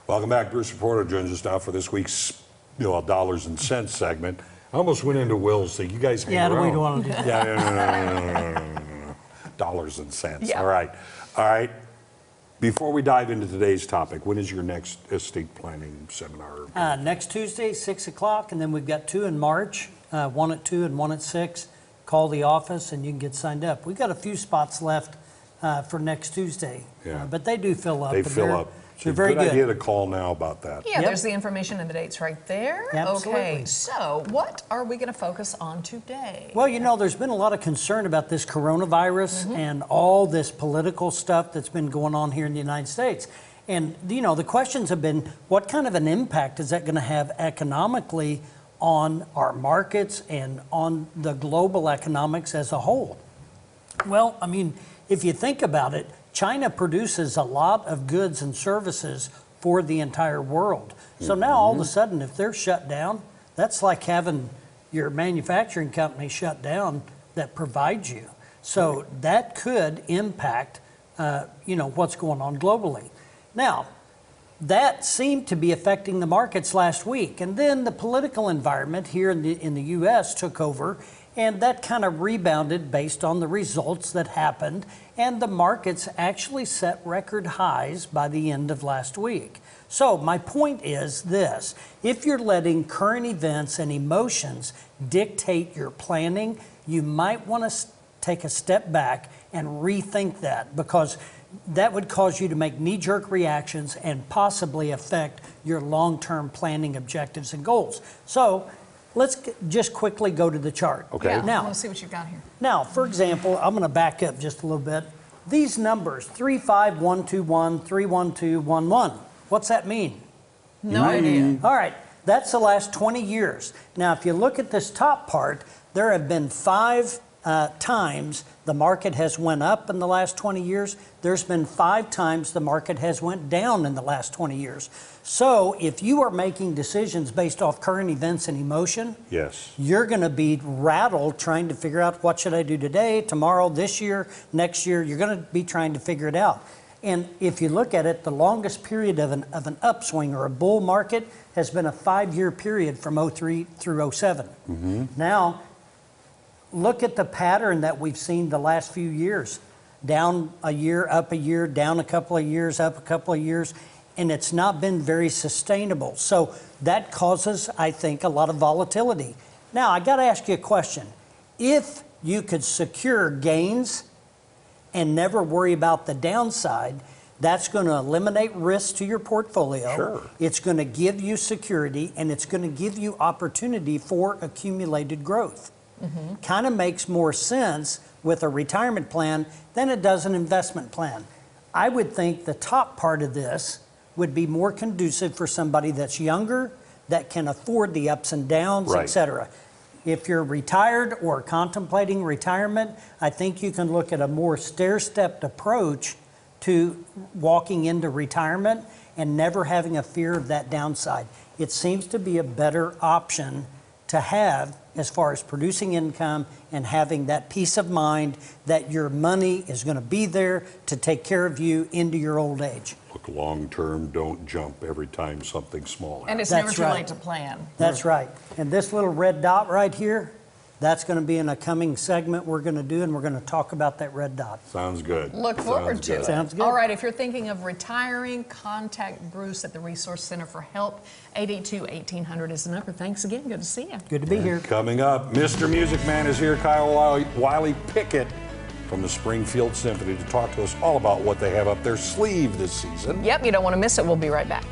Welcome back. Bruce Reporter joins us now for this week's dollars and cents segment. I almost went into Will's thing. You guys hang around. Yeah, we don't want to do that. Yeah, no. Dollars and cents. Yeah. All right. Before we dive into today's topic, when is your next estate planning seminar? Next Tuesday, 6 o'clock, and then we've got 2 in March, 1 at 2 and 1 at 6. Call the office and you can get signed up. We've got a few spots left for next Tuesday, but they do fill up. They fill up. They're very good idea to call now about that. Yeah, there's the information and the dates right there. Absolutely. Okay, so what are we going to focus on today? Well, there's been a lot of concern about this coronavirus and all this political stuff that's been going on here in the United States. And, the questions have been, what kind of an impact is that going to have economically on our markets and on the global economics as a whole? Well, if you think about it, China produces a lot of goods and services for the entire world. So now all of a sudden, if they're shut down, that's like having your manufacturing company shut down that provides you. So that could impact, what's going on globally. Now, that seemed to be affecting the markets last week. And then the political environment here in the U.S. took over, and that kind of rebounded based on the results that happened. And the markets actually set record highs by the end of last week. So my point is this: if you're letting current events and emotions dictate your planning, you might want to take a step back and rethink that, because that would cause you to make knee-jerk reactions and possibly affect your long-term planning objectives and goals. So let's just quickly go to the chart. Okay. Yeah, now, let's see what you've got here. Now, for example, I'm going to back up just a little bit. These numbers, 35121, 31211. What's that mean? No idea. All right, that's the last 20 years. Now, if you look at this top part, there have been 5 times the market has went up in the last 20 years. There's been 5 times the market has went down in the last 20 years. So if you are making decisions based off current events and emotion, you're going to be rattled trying to figure out, what should I do today, tomorrow, this year, next year. You're going to be trying to figure it out. And if you look at it, the longest period of an upswing or a bull market has been a 5-year period from 03 through 07. Now, look at the pattern that we've seen the last few years. Down a year, up a year, down a couple of years, up a couple of years, and it's not been very sustainable. So that causes, I think, a lot of volatility. Now, I got to ask you a question. If you could secure gains and never worry about the downside, that's going to eliminate risk to your portfolio. Sure. It's going to give you security, and it's going to give you opportunity for accumulated growth. Kind of makes more sense with a retirement plan than it does an investment plan. I would think the top part of this would be more conducive for somebody that's younger, that can afford the ups and downs, etc. If you're retired or contemplating retirement, I think you can look at a more stair-stepped approach to walking into retirement and never having a fear of that downside. It seems to be a better option to have as far as producing income and having that peace of mind that your money is going to be there to take care of you into your old age. Look long term, don't jump every time something small happens. And it's never too late to plan. That's right. And this little red dot right here, that's going to be in a coming segment we're going to do, and we're going to talk about that red dot. Sounds good. Look forward to it. Sounds good. All right, if you're thinking of retiring, contact Bruce at the Resource Center for help. 882-1800 is the number. Thanks again. Good to see you. Good to be here. Coming up, Mr. Music Man is here, Kyle Wiley Pickett from the Springfield Symphony, to talk to us all about what they have up their sleeve this season. Yep, you don't want to miss it. We'll be right back.